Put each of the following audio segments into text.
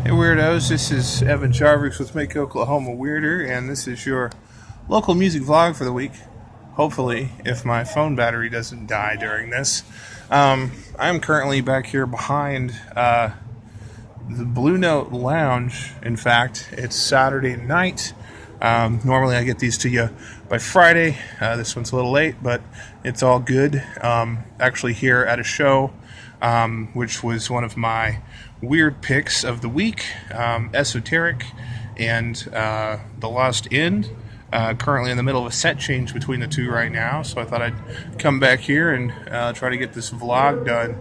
Hey weirdos, this is Evan Jarvis with Make Oklahoma Weirder, and this is your local music vlog for the week. Hopefully, if my phone battery doesn't die during this. I'm currently back here behind the Blue Note Lounge. In fact, it's Saturday night. Normally I get these to you by Friday. This one's a little late, but it's all good. Actually here at a show, which was one of my weird picks of the week, Esoteric and The Lost End. Currently in the middle of a set change between the two right now, so I thought I'd come back here and try to get this vlog done.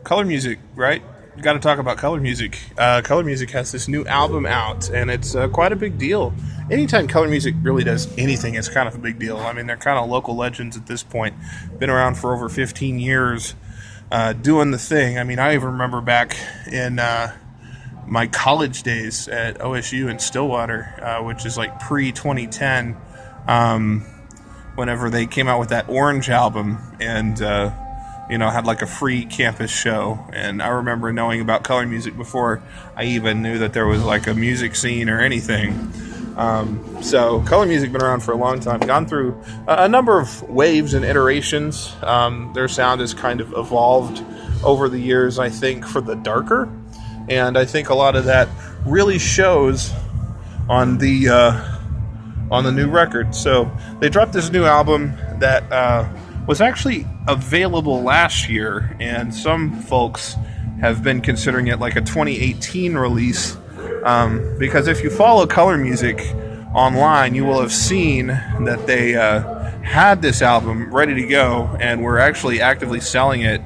Colourmusic, right? Got to talk about Colourmusic. Colourmusic has this new album out, and it's quite a big deal. Anytime Colourmusic really does anything, it's kind of a big deal. I mean, they're kind of local legends at this point. Been around for over 15 years doing the thing. I mean, I even remember back in my college days at OSU in Stillwater, which is like pre-2010, whenever they came out with that Orange album and had like a free campus show. And I remember knowing about Colourmusic before I even knew that there was like a music scene or anything. So Colourmusic been around for a long time, gone through a number of waves and iterations. Their sound has kind of evolved over the years, I think, for the darker. And I think a lot of that really shows on the new record. So they dropped this new album that was actually available last year, and some folks have been considering it like a 2018 release, because if you follow Colourmusic online, you will have seen that they had this album ready to go and were actually actively selling it,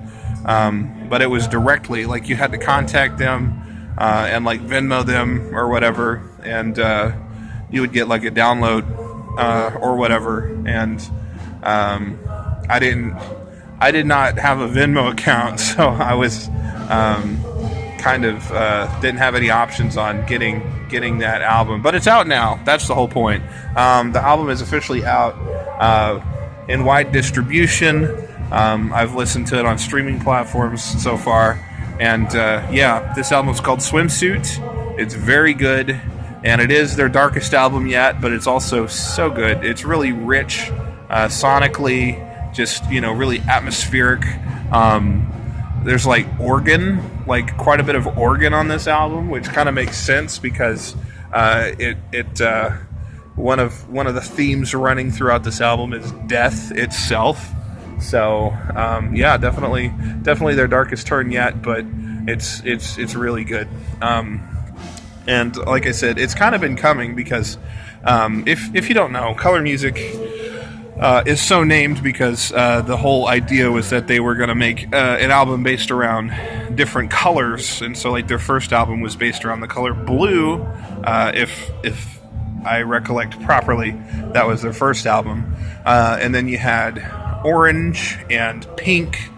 but it was directly, like you had to contact them and like Venmo them or whatever, and you would get like a download or whatever. And I did not have a Venmo account, so I was didn't have any options on getting that album. But it's out now. That's the whole point. The album is officially out in wide distribution. I've listened to it on streaming platforms so far. And this album is called Swimsuit. It's very good, and it is their darkest album yet, but it's also so good. It's really rich sonically, just really atmospheric. There's like organ, like quite a bit of organ on this album, which kind of makes sense because one of the themes running throughout this album is death itself. So definitely their darkest turn yet, but it's really good. And like I said, it's kind of been coming because if you don't know, Colourmusic is so named because the whole idea was that they were going to make an album based around different colors, and so like their first album was based around the color blue. If I recollect properly, that was their first album, and then you had orange and pink,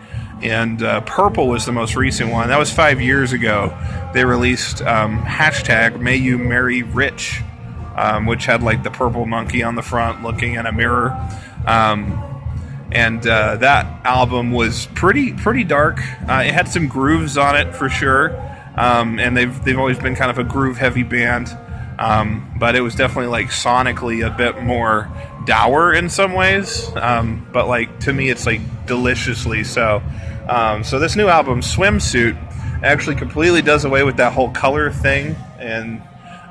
and purple was the most recent one. That was 5 years ago. They released hashtag May You Marry Rich, which had like the purple monkey on the front looking in a mirror. That album was pretty dark. It had some grooves on it for sure, and they've always been kind of a groove heavy band. But it was definitely like sonically a bit more dour in some ways, but like to me it's like deliciously so. So this new album, Swimsuit, actually completely does away with that whole color thing, and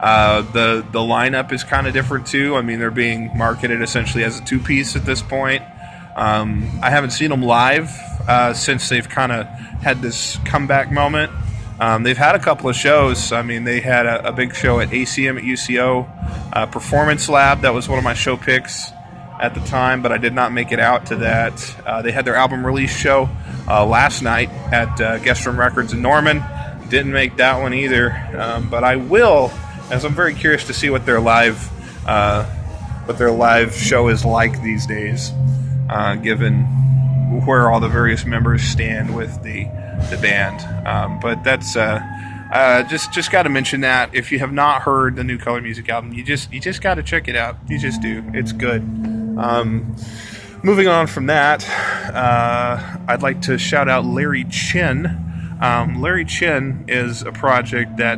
the lineup is kind of different too. I mean, they're being marketed essentially as a two-piece at this point. I haven't seen them live since they've kind of had this comeback moment. They've had a couple of shows. I mean, they had a big show at ACM at UCO, Performance Lab. That was one of my show picks at the time, but I did not make it out to that. They had their album release show last night at Guest Room Records in Norman. Didn't make that one either, but I will, as I'm very curious to see what their live show is like these days, given where all the various members stand with the band. But that's just got to mention that if you have not heard the new Colourmusic album, you just got to check it out. You just do. It's good. moving on from that, I'd like to shout out Larry Chin. Larry Chin is a project that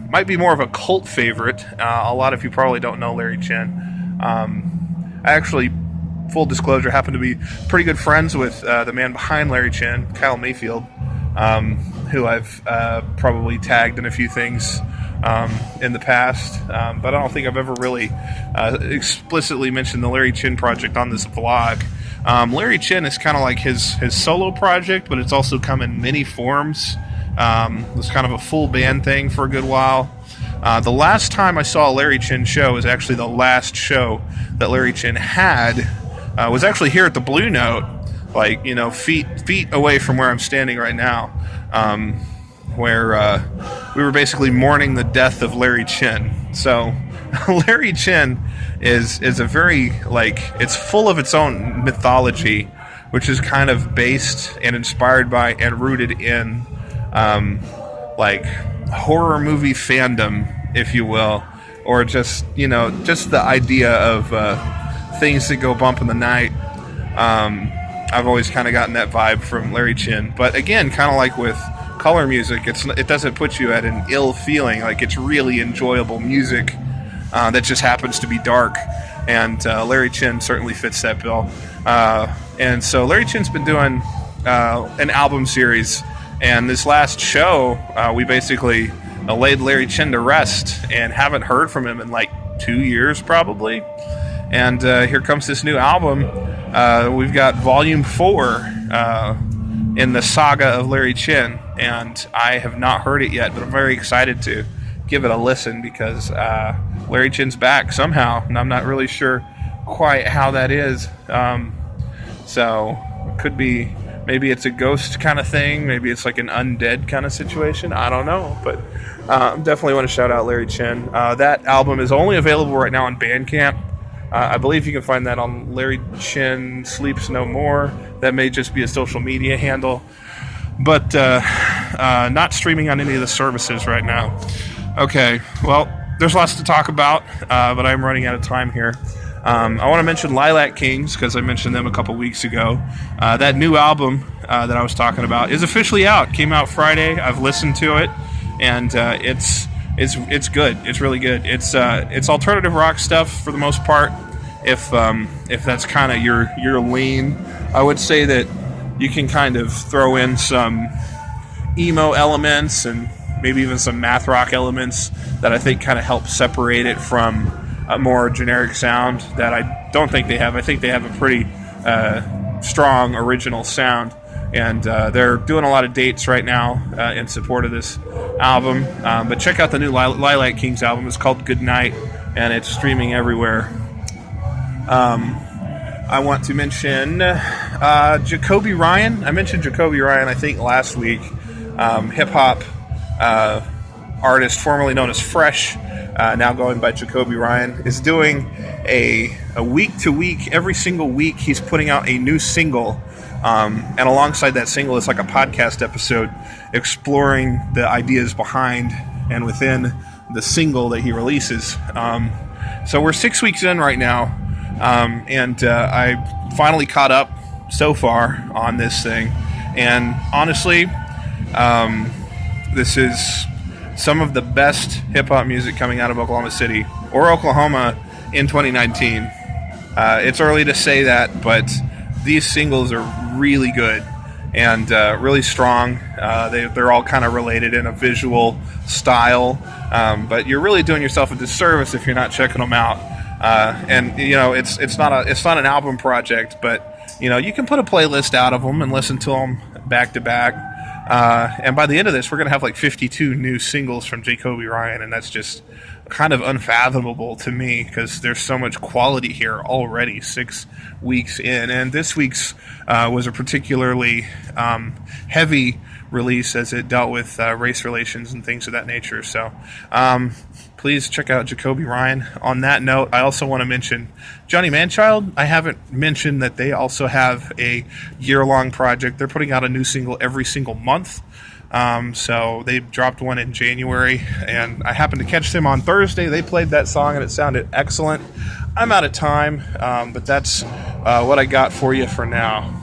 might be more of a cult favorite. A lot of you probably don't know Larry Chin. I actually, full disclosure, happen to be pretty good friends with the man behind Larry Chin, Kyle Mayfield, who I've probably tagged in a few things in the past, but I don't think I've ever really explicitly mentioned the Larry Chin project on this vlog. Larry Chin is kind of like his solo project, but it's also come in many forms. It was kind of a full band thing for a good while. The last time I saw a Larry Chin show was actually the last show that Larry Chin had, was actually here at the Blue Note, like, feet away from where I'm standing right now, where we were basically mourning the death of Larry Chin. So Larry Chin is a very, it's full of its own mythology, which is kind of based and inspired by and rooted in horror movie fandom, if you will, or just the idea of things that go bump in the night. I've always kind of gotten that vibe from Larry Chin, but again, kind of like with Colourmusic, it doesn't put you at an ill feeling. Like, it's really enjoyable music that just happens to be dark, and Larry Chin certainly fits that bill. And so Larry Chin's been doing an album series, and this last show, we basically laid Larry Chin to rest and haven't heard from him in 2 years probably. And here comes this new album. We've got Volume 4 in the saga of Larry Chin, and I have not heard it yet, but I'm very excited to give it a listen because Larry Chin's back somehow, and I'm not really sure quite how that is. So it could be, maybe it's a ghost kind of thing, maybe it's like an undead kind of situation, I don't know, but definitely want to shout out Larry Chin. That album is only available right now on Bandcamp. I believe you can find that on Larry Chin Sleeps No More. That may just be a social media handle, but not streaming on any of the services right now. Okay, well, there's lots to talk about, but I'm running out of time here. I want to mention Lilac Kings because I mentioned them a couple weeks ago. That new album that I was talking about is officially out. Came out Friday. I've listened to it, and it's good. It's really good. It's alternative rock stuff for the most part. If that's kind of your lean, I would say that you can kind of throw in some emo elements and maybe even some math rock elements that I think kind of help separate it from a more generic sound that I don't think they have. I think they have a pretty strong original sound, and they're doing a lot of dates right now in support of this album. But check out the new Lilac Kings album. It's called Good Night, and it's streaming everywhere. I want to mention Jacoby Ryan. I mentioned Jacoby Ryan, I think, last week. Hip-hop artist formerly known as Fresh, now going by Jacoby Ryan, is doing a week-to-week, every single week he's putting out a new single, and alongside that single is like a podcast episode exploring the ideas behind and within the single that he releases. So we're 6 weeks in right now, and I finally caught up so far on this thing, and honestly, this is some of the best hip-hop music coming out of Oklahoma City or Oklahoma in 2019. It's early to say that, but these singles are really good and really strong. They're all kind of related in a visual style, but you're really doing yourself a disservice if you're not checking them out. And it's not an album project, but you can put a playlist out of them and listen to them back to back. And by the end of this, we're going to have 52 new singles from Jacoby Ryan, and that's just kind of unfathomable to me because there's so much quality here already 6 weeks in. And this week's was a particularly heavy release as it dealt with race relations and things of that nature. So please check out Jacoby Ryan. On that note, I also want to mention Johnny Manchild. I haven't mentioned that they also have a year-long project. They're putting out a new single every single month. So they dropped one in January, and I happened to catch them on Thursday. They played that song, and it sounded excellent. I'm out of time, but that's what I got for you for now.